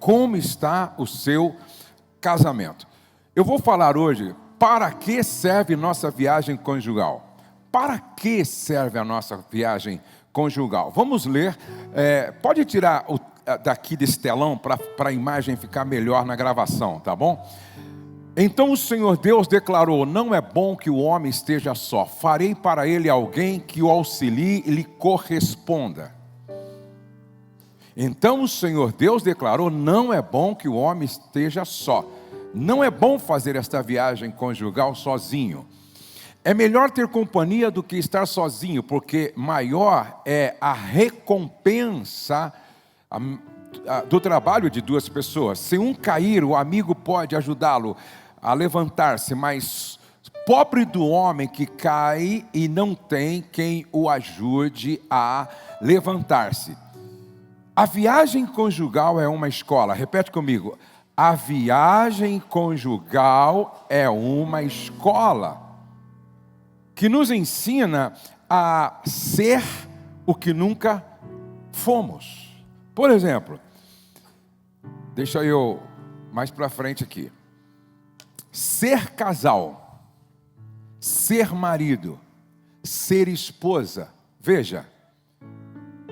como está o seu casamento. Eu vou falar hoje para que serve nossa viagem conjugal. Para que serve a nossa viagem conjugal? Vamos ler, pode tirar daqui desse telão para a imagem ficar melhor na gravação, tá bom? Então o Senhor Deus declarou: não é bom que o homem esteja só, farei para ele alguém que o auxilie e lhe corresponda. Então o Senhor Deus declarou: não é bom que o homem esteja só. Não é bom fazer esta viagem conjugal sozinho. É melhor ter companhia do que estar sozinho, porque maior é a recompensa do trabalho de duas pessoas. Se um cair, o amigo pode ajudá-lo a levantar-se, mas pobre do homem que cai e não tem quem o ajude a levantar-se. A viagem conjugal é uma escola. Repete comigo. A viagem conjugal é uma escola que nos ensina a ser o que nunca fomos. Por exemplo, deixa eu mais para frente aqui. Ser casal, ser marido, ser esposa. Veja,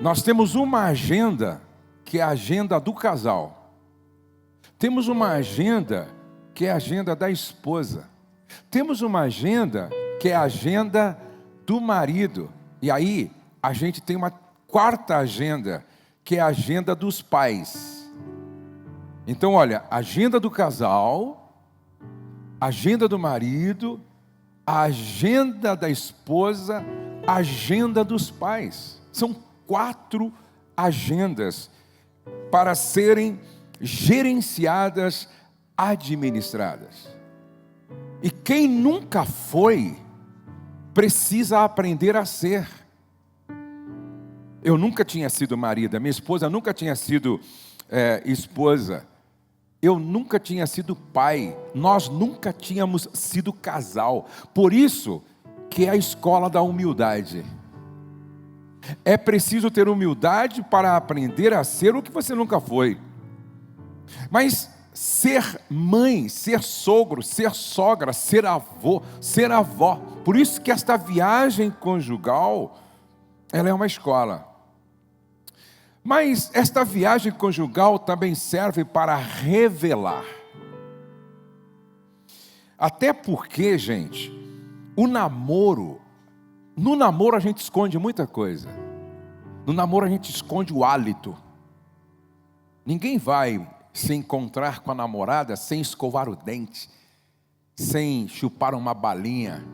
nós temos uma agenda que é a agenda do casal. Temos uma agenda que é a agenda da esposa. Temos uma agenda que é a agenda do marido. E aí, a gente tem uma quarta agenda, que é a agenda dos pais. Então, olha, agenda do casal, agenda do marido, a agenda da esposa, a agenda dos pais. São 4 agendas para serem gerenciadas, administradas. E quem nunca foi, precisa aprender a ser. Eu nunca tinha sido marido, minha esposa nunca tinha sido esposa. Eu nunca tinha sido pai, nós nunca tínhamos sido casal. Por isso que é a escola da humildade. É preciso ter humildade para aprender a ser o que você nunca foi. Mas ser mãe, ser sogro, ser sogra, ser avô, ser avó. Por isso que esta viagem conjugal, ela é uma escola. Mas esta viagem conjugal também serve para revelar. Até porque, gente, no namoro a gente esconde muita coisa. No namoro a gente esconde o hálito. Ninguém vai se encontrar com a namorada sem escovar o dente, sem chupar uma balinha.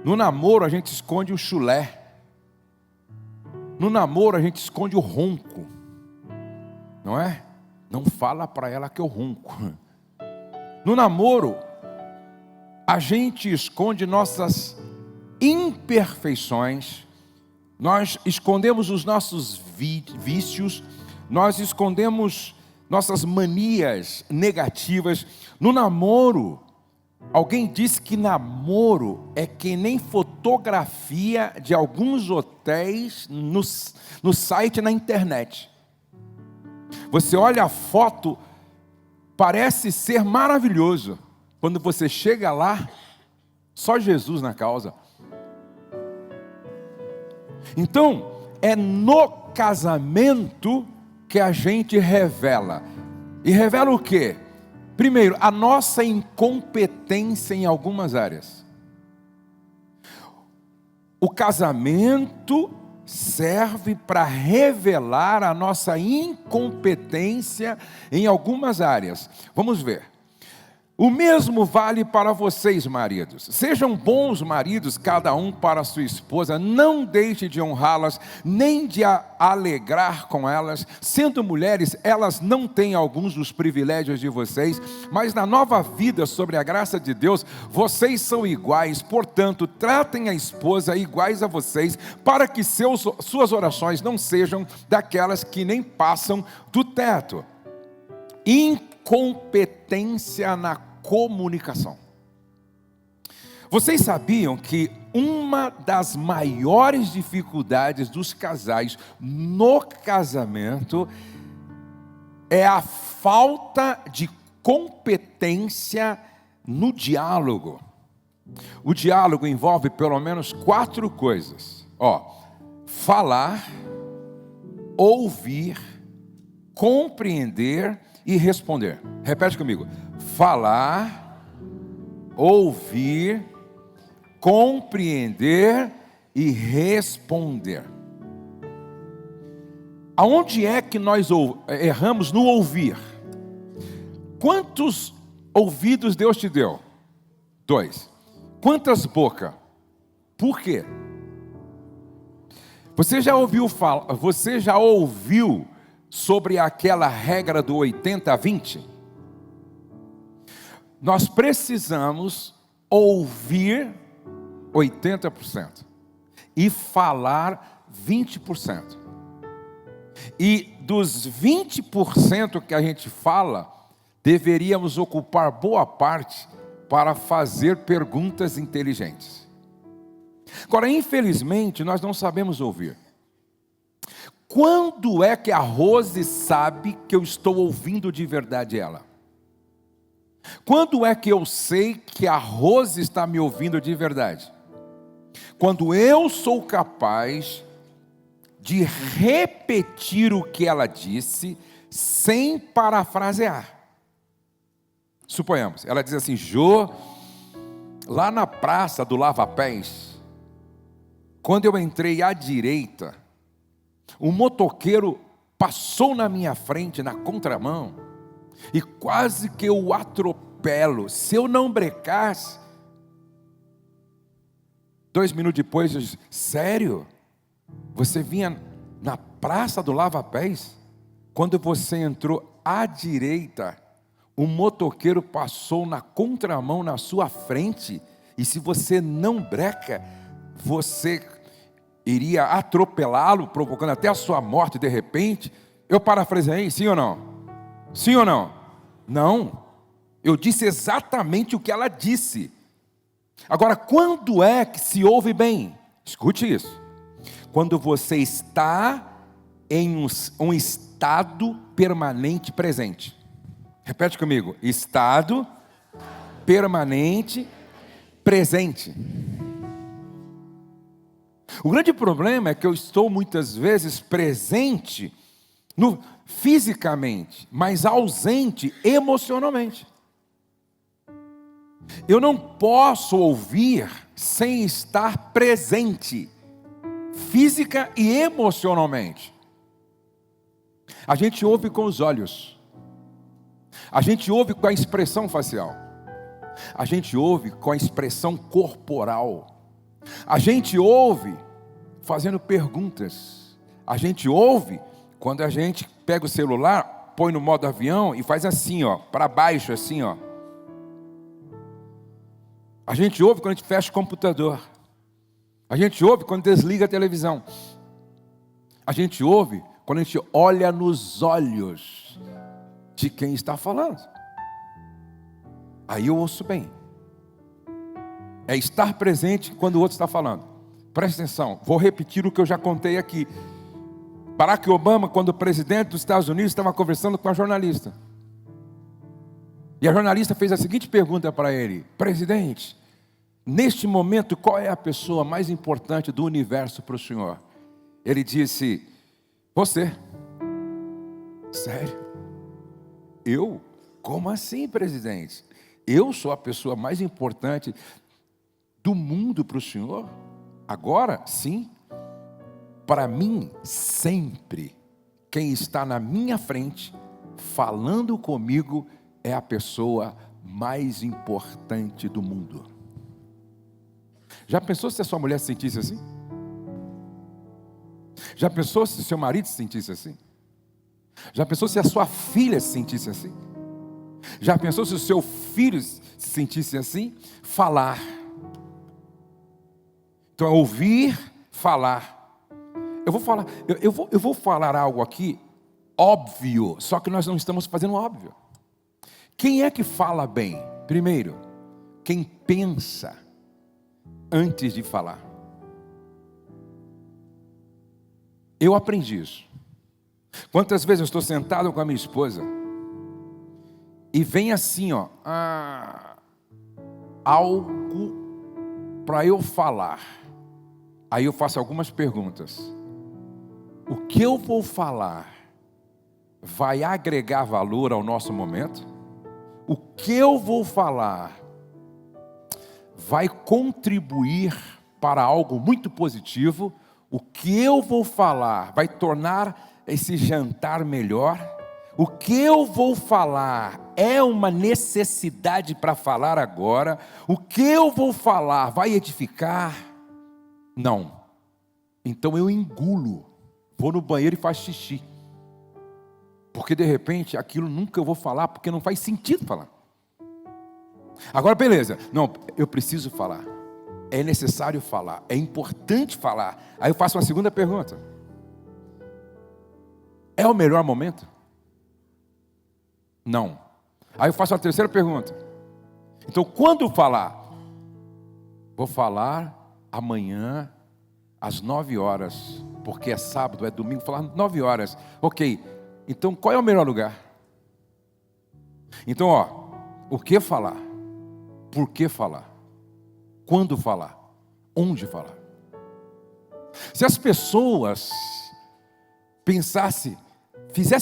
No namoro a gente esconde o chulé. No namoro a gente esconde o ronco, não é? Não fala para ela que eu ronco. No namoro, a gente esconde nossas imperfeições, nós escondemos os nossos vícios, nós escondemos nossas manias negativas. No namoro, alguém disse que namoro é que nem fotografia de alguns hotéis no site, na internet. Você olha a foto, parece ser maravilhoso. Quando você chega lá, só Jesus na causa. Então, é no casamento que a gente revela. E revela o quê? Primeiro, a nossa incompetência em algumas áreas. O casamento serve para revelar a nossa incompetência em algumas áreas. Vamos ver. O mesmo vale para vocês, maridos. Sejam bons maridos, cada um para a sua esposa. Não deixe de honrá-las, nem de alegrar com elas. Sendo mulheres, elas não têm alguns dos privilégios de vocês, mas na nova vida, sobre a graça de Deus, vocês são iguais. Portanto, tratem a esposa iguais a vocês, para que suas orações não sejam daquelas que nem passam do teto. Incompetência na comunicação. Vocês sabiam que uma das maiores dificuldades dos casais no casamento é a falta de competência no diálogo. O diálogo envolve pelo menos 4 coisas. Falar, ouvir, compreender e responder. Repete comigo. Falar, ouvir, compreender e responder. Aonde é que nós erramos no ouvir? Quantos ouvidos Deus te deu? 2. Quantas bocas? Por quê? Você já ouviu sobre aquela regra do 80-20? Nós precisamos ouvir 80% e falar 20%. E dos 20% que a gente fala, deveríamos ocupar boa parte para fazer perguntas inteligentes. Agora, infelizmente, nós não sabemos ouvir. Quando é que a Rose sabe que eu estou ouvindo de verdade ela? Quando é que eu sei que a Rose está me ouvindo de verdade? Quando eu sou capaz de repetir o que ela disse, sem parafrasear. Suponhamos, ela diz assim: Jô, lá na praça do Lava-Pés, quando eu entrei à direita, um motoqueiro passou na minha frente, na contramão, e quase que eu o atropelo. Se eu não brecasse, 2 minutos depois, eu disse: sério? Você vinha na praça do Lava-Pés? Quando você entrou à direita, um motoqueiro passou na contramão na sua frente, e se você não breca, você iria atropelá-lo, provocando até a sua morte de repente. Eu parafraseei, sim ou não? Sim ou não? Não. Eu disse exatamente o que ela disse. Agora, quando é que se ouve bem? Escute isso. Quando você está em um estado permanente presente. Repete comigo. Estado permanente presente. O grande problema é que eu estou muitas vezes presente fisicamente, mas ausente emocionalmente. Eu não posso ouvir sem estar presente, física e emocionalmente. A gente ouve com os olhos, a gente ouve com a expressão facial, a gente ouve com a expressão corporal, a gente ouve fazendo perguntas, a gente ouve quando a gente pega o celular, põe no modo avião e faz assim, para baixo assim, A gente ouve quando a gente fecha o computador. A gente ouve quando desliga a televisão. A gente ouve quando a gente olha nos olhos de quem está falando. Aí eu ouço bem. É estar presente quando o outro está falando. Presta atenção, vou repetir o que eu já contei aqui. Barack Obama, quando o presidente dos Estados Unidos estava conversando com a jornalista. E a jornalista fez a seguinte pergunta para ele: presidente, neste momento, qual é a pessoa mais importante do universo para o senhor? Ele disse: você. Sério? Eu? Como assim, presidente? Eu sou a pessoa mais importante do mundo para o senhor? Agora, sim. Para mim, sempre, quem está na minha frente, falando comigo, é a pessoa mais importante do mundo. Já pensou se a sua mulher se sentisse assim? Já pensou se seu marido se sentisse assim? Já pensou se a sua filha se sentisse assim? Já pensou se o seu filho se sentisse assim? Falar. Então é ouvir, falar. Eu vou falar algo aqui óbvio, só que nós não estamos fazendo óbvio. Quem é que fala bem? Primeiro, quem pensa antes de falar. Eu aprendi isso. Quantas vezes eu estou sentado com a minha esposa e vem assim, ó, algo para eu falar. Aí eu faço algumas perguntas. O que eu vou falar vai agregar valor ao nosso momento? O que eu vou falar vai contribuir para algo muito positivo? O que eu vou falar vai tornar esse jantar melhor? O que eu vou falar é uma necessidade para falar agora? O que eu vou falar vai edificar? Não. Então eu engulo, vou no banheiro e faço xixi. Porque de repente aquilo nunca eu vou falar, porque não faz sentido falar. Agora beleza, não, eu preciso falar. É necessário falar, é importante falar. Aí eu faço uma segunda pergunta. É o melhor momento? Não. Aí eu faço a terceira pergunta. Então quando falar? Vou falar amanhã às 9 horas, porque é sábado, é domingo, falar 9 horas. Ok, então qual é o melhor lugar? Então o que falar? Por que falar? Quando falar? Onde falar? Se as pessoas fizessem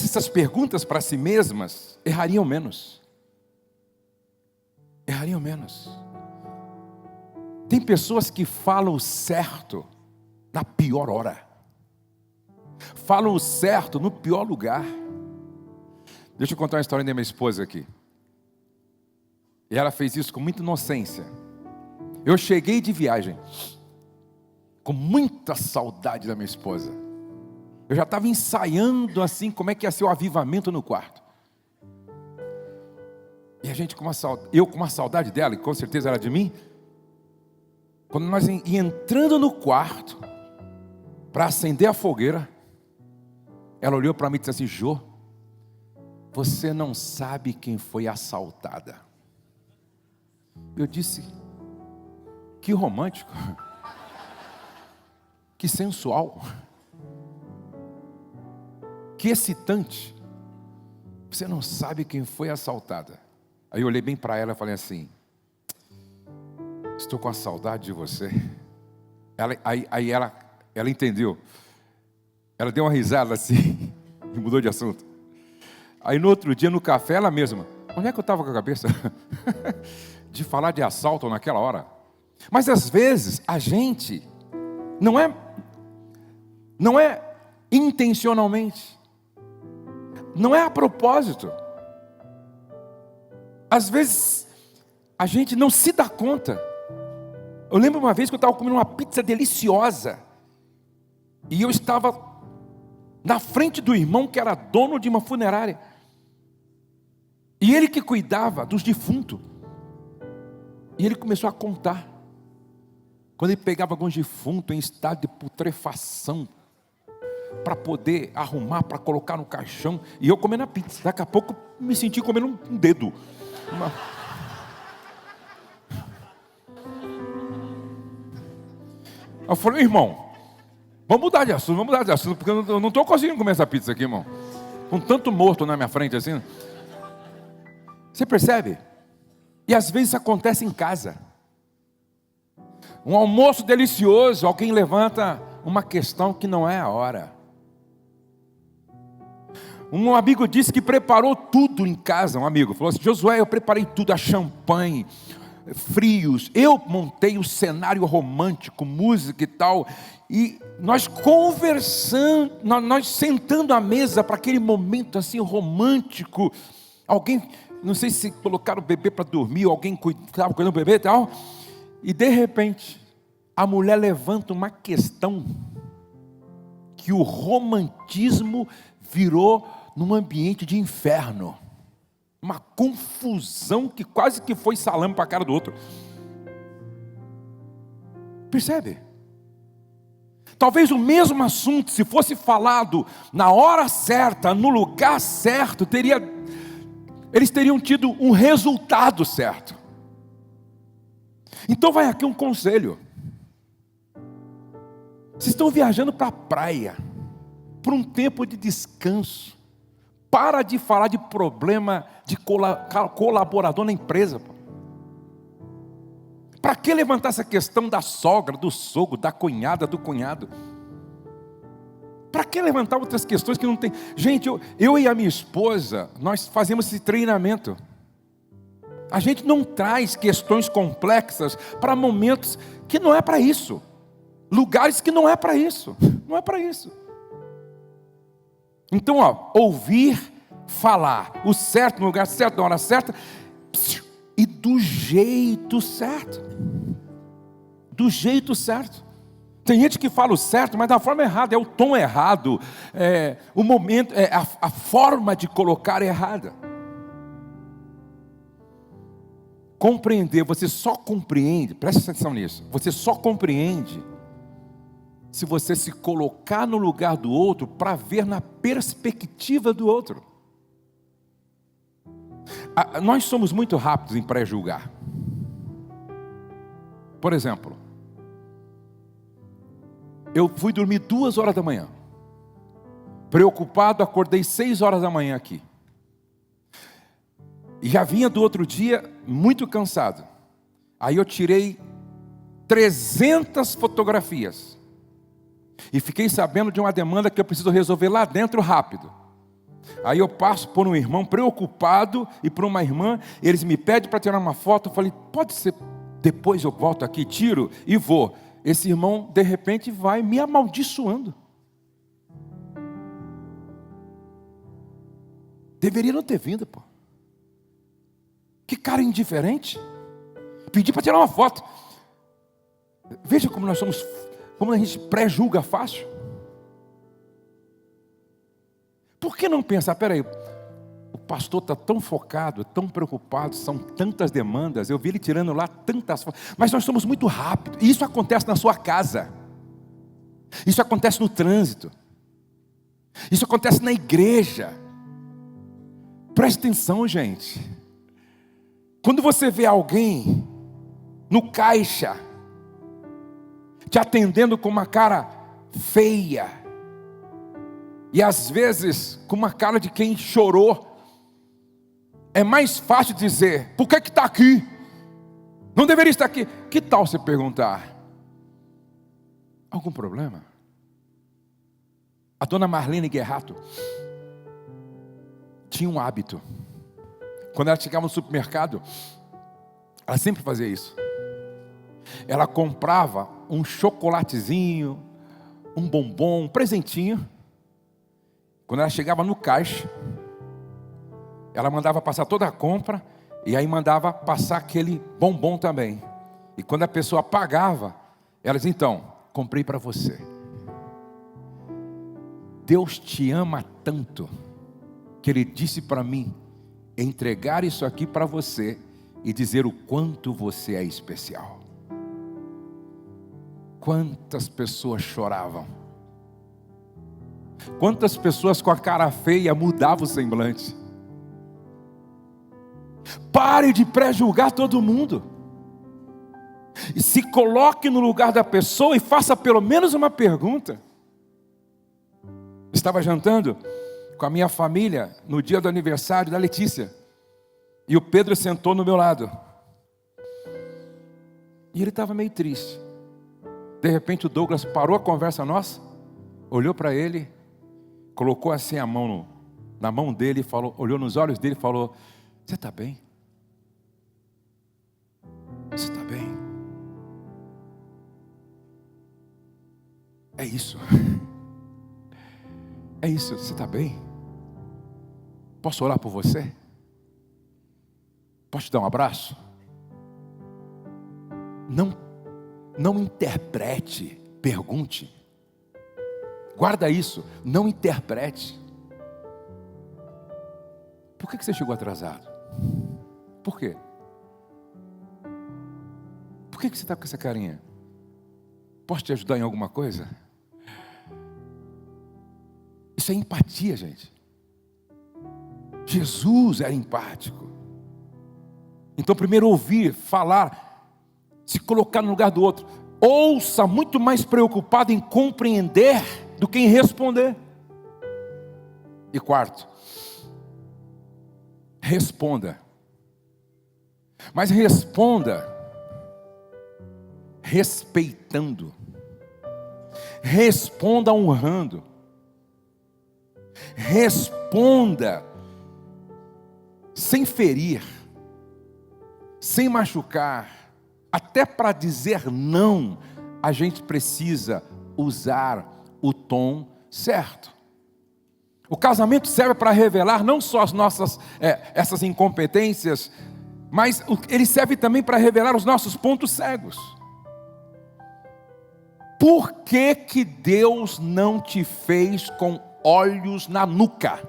essas perguntas para si mesmas, errariam menos. Errariam menos. Tem pessoas que falam o certo na pior hora. Falam o certo no pior lugar. Deixa eu contar uma história da minha esposa aqui. E ela fez isso com muita inocência. Eu cheguei de viagem, com muita saudade da minha esposa. Eu já estava ensaiando assim, como é que ia ser o avivamento no quarto. E a gente eu com uma saudade dela, e com certeza ela de mim. Quando nós entrando no quarto, para acender a fogueira, ela olhou para mim e disse assim: Jô, você não sabe quem foi assaltada. Eu disse: que romântico, que sensual, que excitante. Você não sabe quem foi assaltada. Aí eu olhei bem para ela e falei assim: estou com a saudade de você. Aí ela entendeu. Ela deu uma risada assim e mudou de assunto. Aí no outro dia no café ela mesma: onde é que eu estava com a cabeça? De falar de assalto naquela hora. Mas às vezes a gente não é intencionalmente, não é a propósito. Às vezes a gente não se dá conta. Eu lembro uma vez que eu estava comendo uma pizza deliciosa e eu estava na frente do irmão que era dono de uma funerária, e ele que cuidava dos defuntos. E ele começou a contar. Quando ele pegava alguns defuntos em estado de putrefação, para poder arrumar, para colocar no caixão, e eu comendo a pizza. Daqui a pouco me senti comendo um dedo. Eu falei: irmão, vamos mudar de assunto, porque eu não estou conseguindo comer essa pizza aqui, irmão. Com tanto morto na minha frente assim. Você percebe? E às vezes acontece em casa. Um almoço delicioso, alguém levanta uma questão que não é a hora. Um amigo disse que preparou tudo em casa. Um amigo falou assim: Josué, eu preparei tudo, a champanhe, frios, eu montei o cenário romântico, música e tal. E nós conversando, nós sentando à mesa para aquele momento assim romântico. Alguém, não sei se colocaram o bebê para dormir, ou alguém estava cuidando do bebê e tal. E de repente, a mulher levanta uma questão que o romantismo virou num ambiente de inferno. Uma confusão que quase que foi salame para a cara do outro. Percebe? Talvez o mesmo assunto, se fosse falado na hora certa, no lugar certo, eles teriam tido um resultado certo. Então vai aqui um conselho. Vocês estão viajando para a praia, para um tempo de descanso, Para de falar de problema de colaborador na empresa. Para que levantar essa questão da sogra, do sogro, da cunhada, do cunhado? Para que levantar outras questões que não tem? Gente, eu e a minha esposa, nós fazemos esse treinamento. A gente não traz questões complexas para momentos que não é para isso. Lugares que não é para isso. Não é para isso. Então, ouvir, falar o certo no lugar certo, na hora certa, e do jeito certo. Do jeito certo. Tem gente que fala o certo, mas da forma errada, é o tom errado, o momento, a forma de colocar errada. Compreender, você só compreende, preste atenção nisso, você só compreende se você se colocar no lugar do outro para ver na perspectiva do outro. Nós somos muito rápidos em pré-julgar. Por exemplo, eu fui dormir 2 horas da manhã. Preocupado, acordei 6 horas da manhã aqui. E já vinha do outro dia muito cansado. Aí eu tirei 300 fotografias. E fiquei sabendo de uma demanda que eu preciso resolver lá dentro rápido. Aí eu passo por um irmão preocupado e por uma irmã, eles me pedem para tirar uma foto, eu falei, pode ser, depois eu volto aqui, tiro e vou. Esse irmão, de repente, vai me amaldiçoando. Deveria não ter vindo, pô. Que cara indiferente. Pedi para tirar uma foto. Veja como nós somos, como a gente pré-julga fácil. Por que não pensar, peraí, o pastor está tão focado, tão preocupado, são tantas demandas, eu vi ele tirando lá tantas fotos, mas nós somos muito rápidos, e isso acontece na sua casa, isso acontece no trânsito, isso acontece na igreja. Preste atenção, gente, quando você vê alguém no caixa, te atendendo com uma cara feia, e às vezes com uma cara de quem chorou, é mais fácil dizer, por que está aqui? Não deveria estar aqui. Que tal você perguntar, algum problema? A dona Marlene Guerrato tinha um hábito, quando ela chegava no supermercado, ela sempre fazia isso, ela comprava um chocolatezinho, um bombom, um presentinho. Quando ela chegava no caixa, ela mandava passar toda a compra, e aí mandava passar aquele bombom também. E quando a pessoa pagava, ela dizia, então, comprei para você. Deus te ama tanto, que Ele disse para mim, entregar isso aqui para você, e dizer o quanto você é especial. Quantas pessoas choravam. Quantas pessoas com a cara feia mudavam o semblante. Pare de pré-julgar todo mundo. E se coloque no lugar da pessoa e faça pelo menos uma pergunta. Estava jantando com a minha família no dia do aniversário da Letícia. E o Pedro sentou no meu lado. E ele estava meio triste. De repente o Douglas parou a conversa nossa, olhou para ele, colocou assim a mão na mão dele, falou, olhou nos olhos dele e falou, você está bem? Você está bem? É isso. É isso, você está bem? Posso orar por você? Posso te dar um abraço? Não interprete, pergunte. Guarda isso, não interprete. Por que você chegou atrasado? Por quê? Por que você está com essa carinha? Posso te ajudar em alguma coisa? Isso é empatia, gente. Jesus era empático. Então primeiro ouvir, falar, se colocar no lugar do outro. Ouça muito mais preocupado em compreender do que em responder. E quarto, responda. Mas responda respeitando. Responda honrando. Responda sem ferir, sem machucar. Até para dizer não, a gente precisa usar o tom certo. O casamento serve para revelar não só as nossas essas incompetências, mas ele serve também para revelar os nossos pontos cegos. Por que que Deus não te fez com olhos na nuca?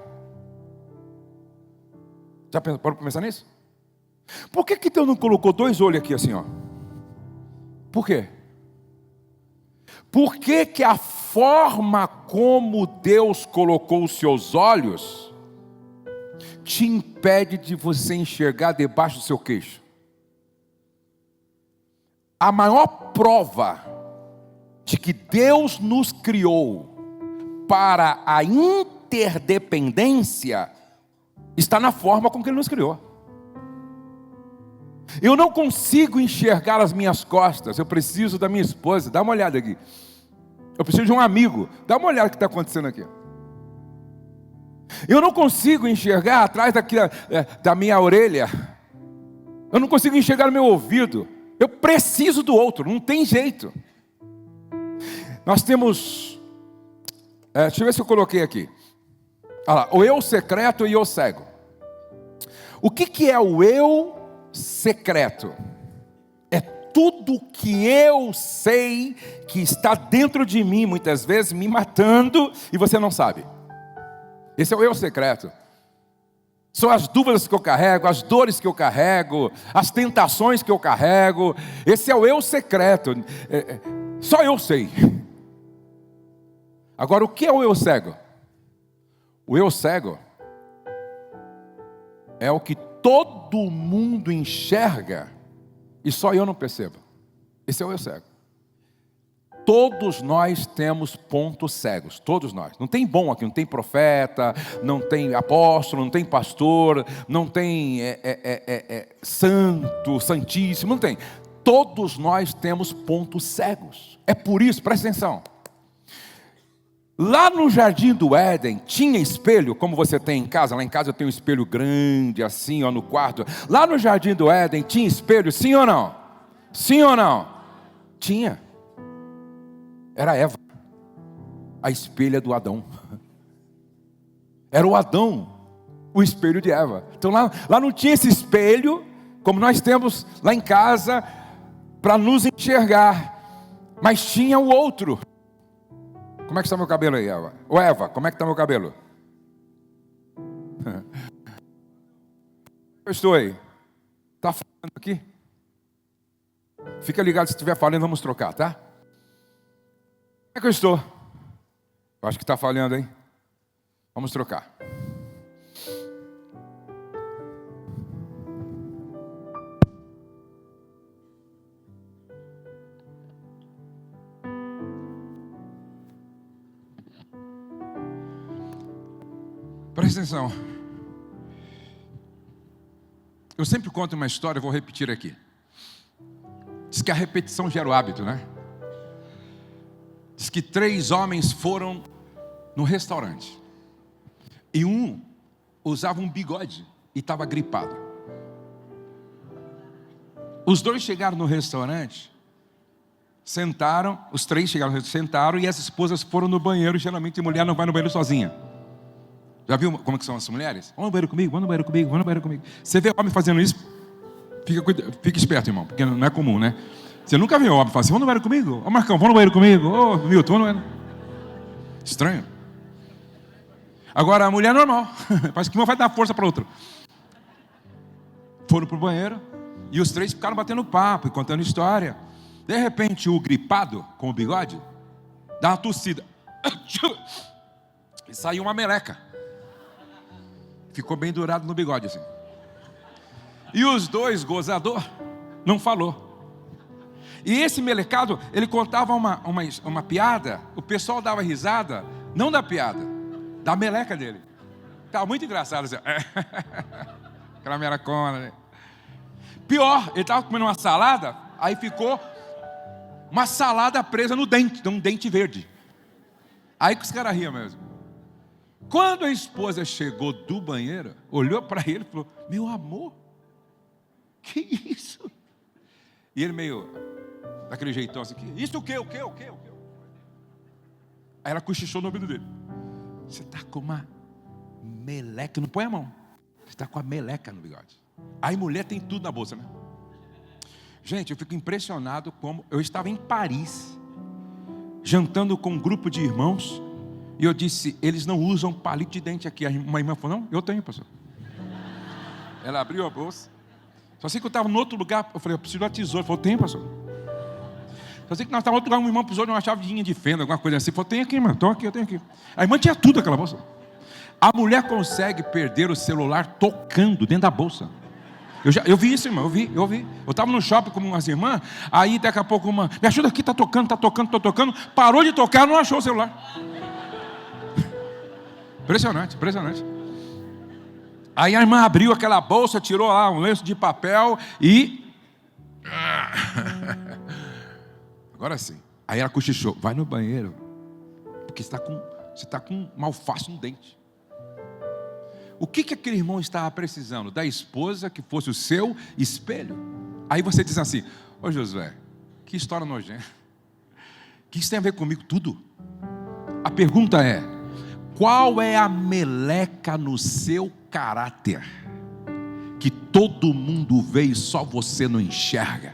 Já parou para pensar nisso? Por que que Deus não colocou 2 olhos aqui assim, ó? Por quê? Por que que a forma como Deus colocou os seus olhos te impede de você enxergar debaixo do seu queixo? A maior prova de que Deus nos criou para a interdependência está na forma com que Ele nos criou. Eu não consigo enxergar as minhas costas, eu preciso da minha esposa. Dá uma olhada aqui. Eu preciso de um amigo. Dá uma olhada o que está acontecendo aqui. Eu não consigo enxergar atrás da minha orelha. Eu não consigo enxergar no meu ouvido. Eu preciso do outro, não tem jeito. Nós temos, deixa eu ver se eu coloquei aqui. Olha lá, o eu secreto e o cego. O que é o eu secreto? É tudo que eu sei que está dentro de mim, muitas vezes me matando, e você não sabe. Esse é o eu secreto. São as dúvidas que eu carrego, as dores que eu carrego, as tentações que eu carrego. Esse é o eu secreto. Só eu sei. Agora, o que é o eu cego? O eu cego é o que todo mundo enxerga e só eu não percebo. Esse é o eu cego. Todos nós temos pontos cegos, todos nós. Não tem bom aqui, não tem profeta, não tem apóstolo, não tem pastor, não tem santo, santíssimo, não tem. Todos nós temos pontos cegos. É por isso, presta atenção. Lá no jardim do Éden tinha espelho, como você tem em casa. Lá em casa eu tenho um espelho grande assim, ó, no quarto. Lá no jardim do Éden tinha espelho, sim ou não? Sim ou não? Tinha. Era Eva, a espelha do Adão. Era o Adão, o espelho de Eva. Então lá não tinha esse espelho, como nós temos lá em casa, para nos enxergar. Mas tinha o outro. Como é que está meu cabelo aí, Eva? Ô Eva, como é que está meu cabelo? Eu estou aí. Está falando aqui? Fica ligado, se estiver falando, vamos trocar, tá? Como é que eu estou? Eu acho que está falhando, hein? Vamos trocar. Presta atenção. Eu sempre conto uma história, vou repetir aqui. Diz que a repetição gera o hábito, né? Diz que 3 homens foram no restaurante. E um usava um bigode e estava gripado. Os 2 chegaram no restaurante, sentaram, os 3 chegaram, sentaram, e as esposas foram no banheiro. Geralmente a mulher não vai no banheiro sozinha. Já viu como que são as mulheres? Vamos no banheiro comigo, vamos no banheiro comigo, vamos no banheiro comigo. Você vê homem fazendo isso, fica esperto, irmão, porque não é comum, né? Você nunca viu homem falar assim, vamos no banheiro comigo? Ô Marcão, vamos no banheiro comigo? Ô Milton, vamos no banheiro. Estranho. Agora a mulher é normal, parece que uma vai dar força para outra. Foram para o banheiro, e os 3 ficaram batendo papo e contando história. De repente o gripado, com o bigode, dá uma tossida. E saiu uma meleca. Ficou bem dourado no bigode assim. E os 2 gozador não falou. E esse melecado, ele contava uma piada. O pessoal dava risada, não da piada, da meleca dele. Estava muito engraçado assim. Aquela meracona, né? Pior, ele estava comendo uma salada, aí ficou uma salada presa no dente, um dente verde. Aí que os caras riam mesmo. Quando a esposa chegou do banheiro, olhou para ele e falou: meu amor, que isso? E ele meio, daquele jeitão assim, isso o quê? Aí ela cochichou no ouvido dele: você está com uma meleca, não põe a mão, você está com a meleca no bigode. Aí mulher tem tudo na bolsa, né? Gente, eu fico impressionado como eu estava em Paris, jantando com um grupo de irmãos, e eu disse: eles não usam palito de dente aqui. Uma irmã falou: não, eu tenho, pastor. Ela abriu a bolsa. Só sei que eu estava em outro lugar, eu falei: eu preciso de uma tesoura. Ela falou: tem, pastor. Só sei que nós estávamos em outro lugar, uma irmã precisou de uma chavezinha de fenda, alguma coisa assim. Falou: tem aqui, irmã, estou aqui, eu tenho aqui. A irmã tinha tudo aquela bolsa. A mulher consegue perder o celular tocando dentro da bolsa. Eu vi isso, irmão, eu vi. Eu estava no shopping com umas irmãs, aí daqui a pouco uma: me ajuda aqui, está tocando, parou de tocar, não achou o celular. Impressionante. Aí a irmã abriu aquela bolsa, tirou lá um lenço de papel e... Agora sim. Aí ela cochichou: vai no banheiro, porque você está com um alface no dente. O que aquele irmão estava precisando? Da esposa que fosse o seu espelho. Aí você diz assim: ô Josué, que história nojenta. O que isso tem a ver comigo? Tudo. A pergunta é: qual é a meleca no seu caráter que todo mundo vê e só você não enxerga?